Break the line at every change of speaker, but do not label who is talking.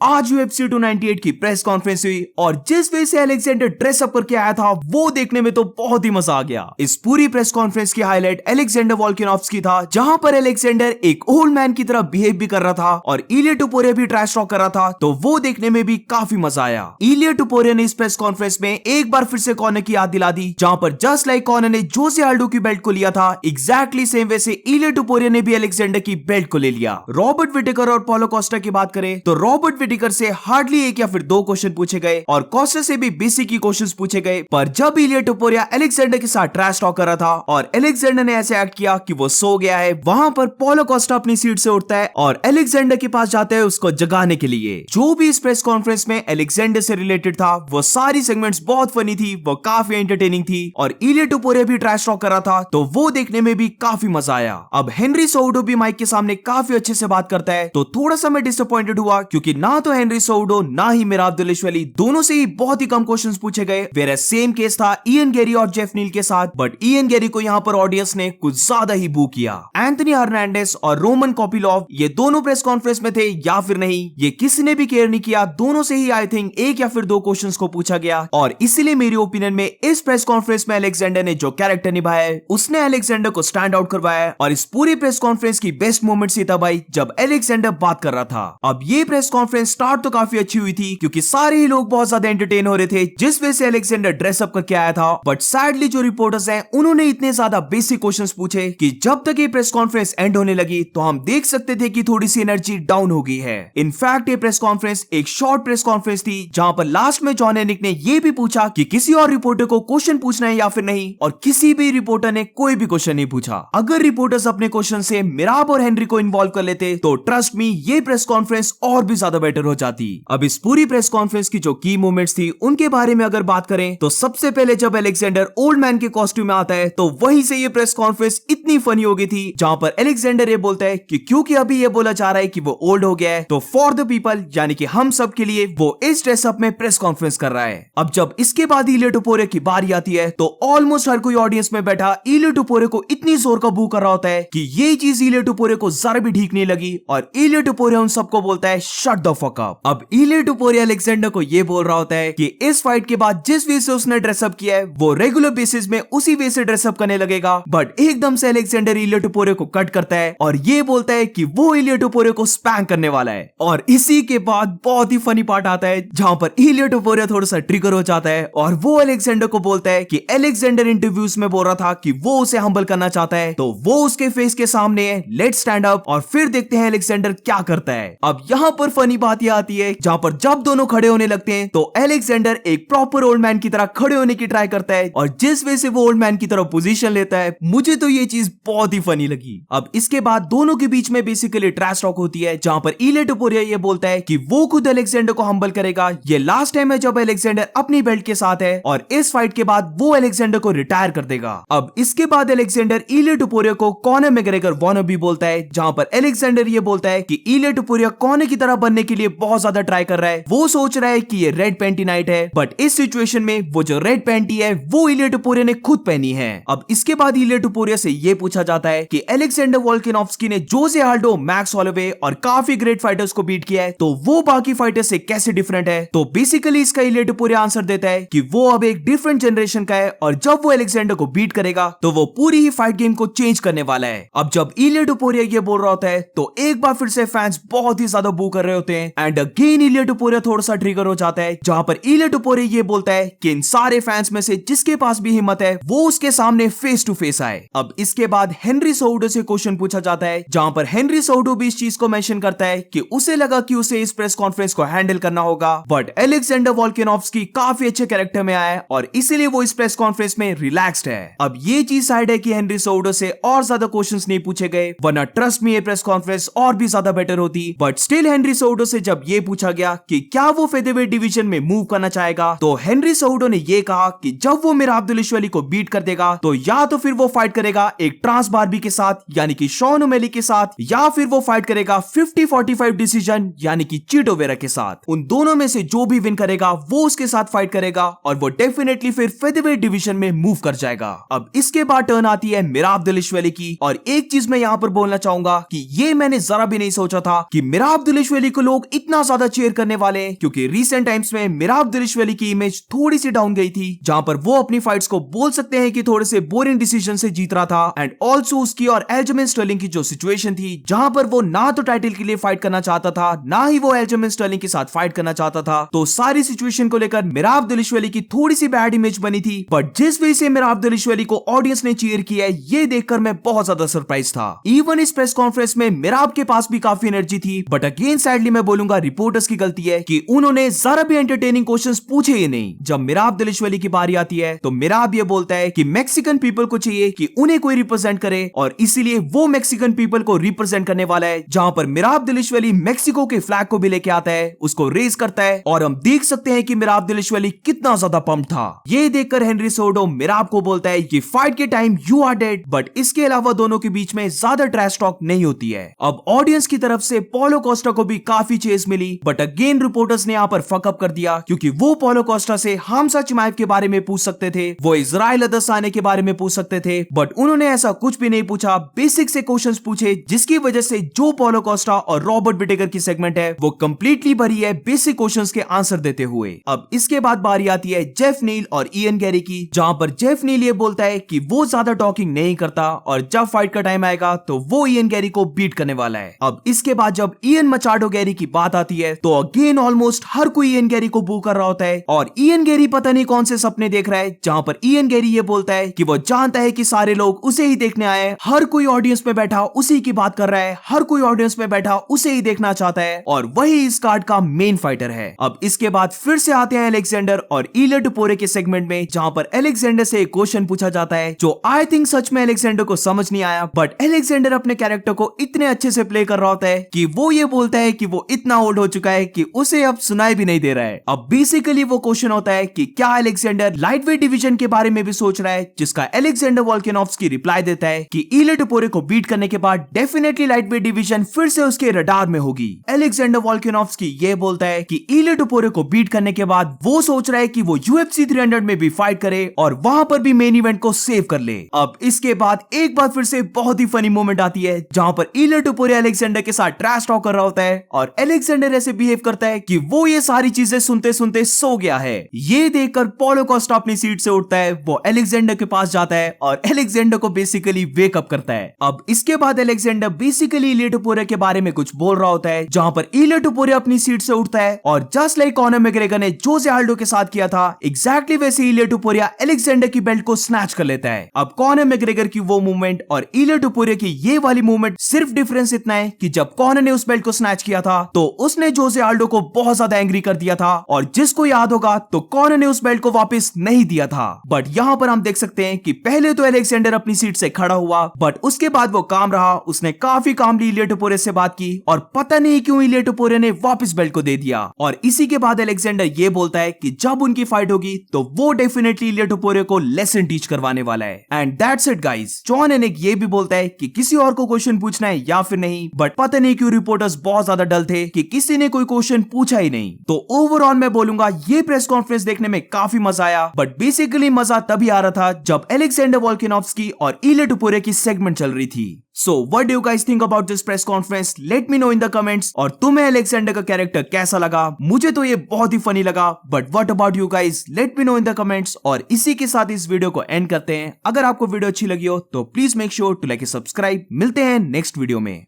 आज UFC 298 की press conference हुई और जिस वे से अलेक्जेंडर ड्रेसअप करके आया था वो देखने में तो बहुत ही मजा आ गया। इस पूरी प्रेस कॉन्फ्रेंस की हाईलाइट अलेक्जेंडर वोल्कानोव्स्की था, जहां पर अलेक्जेंडर एक ओल्ड मैन की तरह बिहेव भी कर रहा था और इलिया टुपोरिया भी ट्रैश टॉक कर रहा था, तो वो देखने में भी काफी मजा आया। इलिया टुपोरिया ने इस प्रेस कॉन्फ्रेंस में एक बार फिर से कॉर्नर की याद दिला दी, जहां पर जस्ट लाइक कॉर्नर ने जोसे आल्डो की बेल्ट को लिया था, एग्जैक्टली सेम वे से इलिया टुपोरिया ने भी अलेक्जेंडर की बेल्ट को ले लिया। रॉबर्ट विटेकर और पॉलो कोस्टा की बात करें तो रॉबर्ट विटेकर से हार्डली एक या फिर दो क्वेश्चन पूछे गए और कोस्टा से भी बेसिक की क्वेश्चंस पूछे गए, पर जब इलिया टुपोरिया अलेक्जेंडर के साथ ट्रैश टॉक कर रहा था और अलेक्जेंडर ने ऐसे एक्ट किया कि वो सो गया है, वहां पर पॉलो कोस्टा अपनी सीट से उठता है और अलेक्जेंडर के पास जाता है उसको जगाने के लिए। जो भी इस प्रेस कॉन्फ्रेंस में अलेक्जेंडर से रिलेटेड था वो सारी सेगमेंट्स बहुत फनी थी, वो काफी एंटरटेनिंग थी और इलिया टुपोरिया भी ट्रैश टॉक कर रहा था, तो वो देखने में भी काफी मजा आया। अब हेनरी सोउडो भी माइक के सामने काफी अच्छे से बात करता है, तो थोड़ा सा मैं डिसअपॉइंटेड हुआ क्योंकि ना तो हेनरी सोउडो ना ही मिराब दलिशवली दोनों से ही बहुत ही कम क्वेश्चंस पूछे गए, वेयर सेम केस था इयन गेरी और जेफ नील के साथ, बट इयन गेरी को यहाँ पर ऑडियंस ने कुछ ज्यादा ही बू किया। एंथनी हर्नांडेस और रोमन कोपिलोव ये दोनों प्रेस कॉन्फ्रेंस में थे या फिर नहीं, ये किसी ने भी केयर नहीं किया, दोनों से ही आई थिंक एक या फिर दो क्वेश्चंस को पूछा गया और इसीलिए मेरी ओपिनियन में इस प्रेस कॉन्फ्रेंस में अलेक्जेंडर ने जो कैरेक्टर निभाया है उसने अलेक्जेंडर को स्टैंड आउट करवाया है और इस पूरी प्रेस कॉन्फ्रेंस की बेस्ट मोमेंट ही था भाई जब अलेक्जेंडर बात कर रहा था। अब ये प्रेस कॉन्फ्रेंस स्टार्ट तो काफी अच्छी हुई थी क्योंकि सारे ही लोग बहुत ज्यादा एंटरटेन हो रहे थे जिस वजह से अलेक्जेंडर ड्रेसअप करके आया था, बट सैडली जो रिपोर्टर्स हैं उन्होंने इतने ज्यादा बेसिक क्वेश्चंस पूछे कि जब तक ये प्रेस कॉन्फ्रेंस एंड होने लगी तो हम देख सकते थे कि थोड़ी सी एनर्जी डाउन हो गई है। इनफैक्ट ये प्रेस कॉन्फ्रेंस एक शॉर्ट प्रेस कॉन्फ्रेंस थी जहां पर लास्ट में जॉन एनिक ने ये भी पूछा कि किसी और रिपोर्टर को क्वेश्चन पूछना है या फिर नहीं, और किसी भी रिपोर्टर ने कोई भी क्वेश्चन नहीं पूछा। अगर रिपोर्टर्स अपने क्वेश्चन से मिराब और हेनरी को इन्वॉल्व कर लेते तो ट्रस्ट मी ये प्रेस कॉन्फ्रेंस और भी ज्यादा बेटर हो जाती। अब इस पूरी प्रेस कॉन्फ्रेंस की जो की मोमेंट्स थी उनके बारे में अगर बात करें तो सबसे पहले जब अलेक्जेंडर ओल्ड मैन के कॉस्ट्यूम में आता है तो वहीं से ये प्रेस कॉन्फ्रेंस इतनी फनी हो गई थी, जहां पर अलेक्जेंडर ये बोलता है कि क्योंकि अभी ये बोला जा रहा है कि वो ओल्ड हो गया है तो फॉर द पीपल यानी कि हम सब के लिए वो इस ड्रेसअप में प्रेस कॉन्फ्रेंस कर रहा है। अब जब इसके बाद इलिया टुपोरिया की बारी आती है तो ऑलमोस्ट हर कोई ऑडियंस में बैठा इलिया टुपोरिया को इतनी जोर का बू कर रहा होता है कि ये चीज इलिया टुपोरिया को जरा भी ठीक नहीं लगी और इलिया टुपोरिया उन सबको बोलता है शट द फक अप। अब इलिया टुपोरिया अलेक्जेंडर को ये बोल रहा होता है कि इस फाइट के बाद जिस वे से उसने ड्रेसअप किया है वो रेगुलर बेसिस में उसी वे से ड्रेसअप करने लगेगा, बट एकदम से अलेक्जेंडर इलिया टुपोरिया को कट करता है और ये बोलता है कि वो इलिया टुपोरिया को स्पैंक करने वाला है। और इसी के बाद बहुत ही फनी पार्ट आता है जहां पर इलिया टुपोरिया थोड़ा सा ट्रिगर हो जाता है और वो अलेक्जेंडर को बोलता है कि अलेक्जेंडर इंटरव्यूज में बोल रहा था कि वो उसे हम्बल करना चाहता है, तो वो उसके फेस के सामने है, लेट्स स्टैंड अप, और फिर देखते हैं अलेक्जेंडर क्या करता है। अब यहाँ पर फनी बात यह आती है जहां पर जब दोनों खड़े होने लगते हैं तो अलेक्जेंडर एक प्रॉपर ओल्ड मैन की तरह खड़े होने की ट्राई करता है और जिस वे से वो ओल्ड मैन की तरह पोजीशन लेता है, मुझे तो ये चीज बहुत ही फनी लगी। अब इसके बाद दोनों के बीच में बेसिकली ट्रैश टॉक होती है जहां पर इलिया टुपोरिया ये बोलता है कि वो खुद अलेक्जेंडर को हम्बल करेगा, ये लास्ट टाइम है जब अलेक्जेंडर अपनी बेल्ट के साथ है और इस फाइट के बाद वो अलेक्जेंडर को रिटायर कर देगा। अब इसके बाद अलेक्जेंडर इलिया टुपोरिया को कॉनर मैग्रेगर वॉनबी बोलता है, जहां पर अलेक्जेंडर ये बोलता है कि इलिया टुपोरिया कॉनर की तरह बनने के लिए बहुत ज्यादा ट्राई कर रहा है, वो सोच रहा है कि ये रेड पैंटी नाइट है, बट इस सिचुएशन में वो जो रेड पैंटी है वो इलिया टुपोरिया ने खुद पहनी है। अब इसके बाद इलिया टुपोरिया से ये पूछा जाता है कि अलेक्जेंडर वोल्कानोव्स्की ने जोसे आल्डो, मैक्स हॉलोवे और काफी ग्रेट फाइटर्स को बीट किया है, तो वो बाकी फाइटर्स से कैसे डिफरेंट है, तो बेसिकली इसका इलिया टुपोरिया आंसर देता है कि वो अब एक डिफरेंट जनरेशन का है और जब वो अलेक्जेंडर को बीट करेगा तो वो पूरी ही फाइट गेम को चेंज करने वाला है। अब जब इलिया टुपोरिया ये बोल रहा होता है तो एक बार फिर से फैंस बहुत ही ज्यादा बू कर रहे होते हैं एंड अगेन इलिया टुपोरिया थोड़ा सा ट्रिगर हो जाता है, जहां पर इलिया टुपोरिया ये बोलता है कि इन सारे फैंस में से जिसके पास भी हिम्मत है वो उसके सामने फेस टू फेस आए। अब इसके बाद हेनरी सोउडो से क्वेश्चन पूछा जाता है, जहां पर हेनरी सोउडो भी इस चीज को मेंशन करता है कि उसे लगा कि उसे इस प्रेस कॉन्फ्रेंस को हैंडल करना होगा, बट अलेक्जेंडर वोल्कानोव्स्की काफी अच्छे कैरेक्टर में आया है और इसीलिए वो इस प्रेस कॉन्फ्रेंस में रिलैक्स्ड है। अब ये चीज साइड है कि हेनरी सोउडो से और ज्यादा क्वेश्चंस नहीं पूछे गए, वरना ट्रस्ट मी ये प्रेस कॉन्फ्रेंस और भी ज्यादा बेटर होती, बट स्टिल हेनरी सोउडो से जब ये पूछा गया कि क्या वो फेदरवेट डिवीजन में मूव करना चाहेगा, तो हेनरी सोउडो ने ये कहा कि जब वो मिराब दलिशवली को बीट कर देगा तो या तो फिर वो फाइट करेगा एक ट्रांस बार्बी के साथ यानी कि शॉन ओमेली के साथ, या फिर वो फाइट करेगा 50-45 डिसीजन यानी कि चीटो वेरा के साथ। उन दोनों में से जो भी विन करेगा वो उसके साथ फाइट करेगा और वो डेफिनेटली फिर फेदरवेट डिवीजन में मूव कर जाएगा। अब इसके बाद टर्न आती है मिराब दलिशवली की, और एक चीज मैं यहाँ पर बोलना चाहूंगा कि ये मैंने जरा भी नहीं सोचा था कि मिराब दलिशवली को लोग इतना ज्यादा चेयर करने वाले हैं क्योंकि रिसेंट टाइम्स में मिराब दरिशवली की इमेज थोड़ी सी डाउन गई थी, जहां पर वो अपनी फाइट्स को बोल सकते हैं कि थोड़े से बोरिंग डिसीजन से जीत रहा था। एंड ऑल्सो उसकी और एल्जमेन स्टर्लिंग की जो सिचुएशन थी, जहां पर वो ना तो टाइटल के लिए फाइट करना चाहता था, ना ही वो एल्जमेन स्टर्लिंग के साथ फाइट करना चाहता था। तो सारी सिचुएशन को लेकर मिराब दरिशवली की थोड़ी सी बैड इमेज बनी थी। बट जिस वजह से मिराब दरिशवली को ऑडियंस ने चीयर किया है, ये देखकर मैं बहुत ज्यादा सरप्राइज था। इवन इस प्रेस कॉन्फ्रेंस में मिराब के पास भी काफी एनर्जी थी, बट अगेन सैडली मैं बोलूंगा रिपोर्टर्स की गलती है कि उन्होंने जरा भी एंटरटेनिंग क्वेश्चंस पूछे ही नहीं। जब मिराब दरिशवली की बारी आती है तो मिराब ये बोलता है कि मैक्सिकन पीपल को चाहिए कि उन्हें कोई रिप्रेजेंट करे और इसीलिए वो मैक्सिकन पीपल को रिप्रेजेंट करने वाला है। जहां पर मिराब दरिशवली मैक्सिको के फ्लैग को भी लेके आता है, उसको रेज करता है और हम देख सकते हैं कि मिराब दरिशवली कितना ज्यादा पंप था। ये देखकर हेनरी सोर्डो मिराब को बोलता है कि फाइट के time you are dead, but इसके अलावा दोनों के बीच में ज्यादा ट्रैश टॉक नहीं होती है। अब ऑडियंस की तरफ से पोलो कोस्टा को भी काफी चेस मिली, बट अगेन रिपोर्टर्स ने यहाँ पर फकअप कर दिया क्योंकि वो पोलो कोस्टा से हमजा चिमाएव के बारे में पूछ सकते थे, वो इजराइल अदसाने के बारे में पूछ सकते थे, बट उन्होंने ऐसा कुछ भी नहीं पूछा। बेसिक से क्वेश्चंस पूछे जिसकी वजह से जो पोलो कोस्टा और रॉबर्ट विटेकर की सेगमेंट है वो कंप्लीटली भरी है बेसिक क्वेश्चंस के आंसर देते हुए। अब इसके बाद बारी आती है जेफ नील और इयन गैरी की, जहां पर जेफ नील ये बोलता है कि वो ज्यादा टॉकिंग नहीं करता और जब फाइट का टाइम आएगा तो वो इयन गैरी को बीट करने वाला है। अब इसके बाद जब इयन मचाडो गैरी की बात आती है तो अगेन ऑलमोस्ट हर कोई इयन गैरी को बू कर रहा होता है और इयन गैरी पता नहीं कौन से सपने देख रहा है, जहां पर इयन गैरी ये बोलता है कि वो जानता है कि सारे लोग उसे ही देखने आए हैं, हर कोई ऑडियंस में बैठा उसी की बात कर रहा है, हर कोई ऑडियंस में बैठा उसे ही देखना चाहता है और वही इस कार्ड का मेन फाइटर है। अब इसके बाद फिर से आते हैं अलेक्जेंडर और इलिया टुपोरे के सेगमेंट में, जहां पर अलेक्जेंडर से एक क्वेश्चन पूछा जाता है जो आई थिंक सच में अलेक्जेंडर को समझ नहीं आया, बट अलेक्जेंडर अपने कैरेक्टर को इतने अच्छे से प्ले कर रहा होता है कि वो ये बोलता है कि वो इतना ओल्ड हो चुका है कि उसे अब सुनाई भी नहीं दे रहा है। अब बेसिकली वो क्वेश्चन होता है कि क्या अलेक्जेंडर लाइट वेट डिवीजन के बारे में भी सोच रहा है, जिसका अलेक्जेंडर वोल्केनोव्स्की रिप्लाई देता है कि इलिया टुपोरे को बीट करने के बाद डेफिनेटली लाइट वेट डिवीजन फिर से उसके रडार में होगी। अलेक्जेंडर वोल्केनोव्स्की ये बोलता है कि इलिया टुपोरे को बीट करने के बाद वो सोच रहा है कि वो UFC 300 में भी फाइट करे और वहां पर भी मेन इवेंट को सेव कर ले। अब इसके बाद एक बार फिर से बहुत ही फनी मोमेंट आती है, जहां पर इलिया टुपोरे अलेक्जेंडर के साथ ट्रैश टॉक कर रहा होता है और अलेक्जेंडर ऐसे बिहेव करता है कि वो ये सारी चीजें सुनते सुनते सो गया है। ये देखकर पोलो कोस्टा अपनी सीट से उठता है, वो अलेक्जेंडर के पास जाता है और अलेक्जेंडर को बेसिकली वेकअप करता है। अब इसके बाद अलेक्जेंडर बेसिकली इलिया टुपोरे के बारे में कुछ बोल रहा होता है, जहां पर इलिया टुपोरे अपनी सीट से उठता है और जस्ट लाइक कॉनर मैग्रेगर ने जोसे आल्डो के साथ किया था, एग्जैक्टली वैसे इलिया टुपोरे अलेक्जेंडर की बेल्ट को स्नैच कर लेता है। अब कॉनर मैग्रेगर की वो मूवमेंट और इलिया टुपोरे की ये वाली मूवमेंट, सिर्फ डिफरेंस इतना है कि जब कॉनर ने उस बेल्ट को स्नैच किया था तो उसने जोसे आल्डो को बहुत ज्यादा एंग्री कर दिया था और जिसको याद होगा तो कॉनर ने उस बेल्ट को वापस नहीं दिया था। बट यहाँ पर हम देख सकते हैं कि पहले तो अलेक्जेंडर अपनी सीट से खड़ा हुआ, बट उसके बाद वो काम रहा, उसने काफी कामली इलिया टुपोरे से बात की और पता नहीं क्यों इलिया टुपोरे ने वापस बेल्ट को दे दिया। और इसी के बाद अलेक्जेंडर ये बोलता है कि जब उनकी फाइट होगी तो वो डेफिनेटली इलिया टुपोरे को लेसन टीच करवाने वाला है। And that's it guys. John एनेक ये भी बोलता है कि किसी और को क्वेश्चन पूछना है या फिर नहीं, बट पता नहीं क्यों रिपोर्टर्स बहुत ज्यादा डल थे कि किसी ने कोई क्वेश्चन पूछा ही नहीं। तो ओवरऑल मैं बोलूंगा ये प्रेस कॉन्फ्रेंस देखने में काफी मजा आया, बट बेसिकली मजा तभी आ रहा था जब अलेक्जेंडर वोल्केनोव्स्की और इलिया टुपोरे की सेगमेंट चल रही थी। So what do you guys think about this press conference? Let me know in the comments। और तुम्हें अलेक्जेंडर का कैरेक्टर कैसा लगा? मुझे तो ये बहुत ही फनी लगा, but what about you guys? Let me know in the comments। और इसी के साथ इस वीडियो को एंड करते हैं। अगर आपको वीडियो अच्छी लगी हो तो please make sure to like and subscribe. मिलते हैं नेक्स्ट वीडियो में।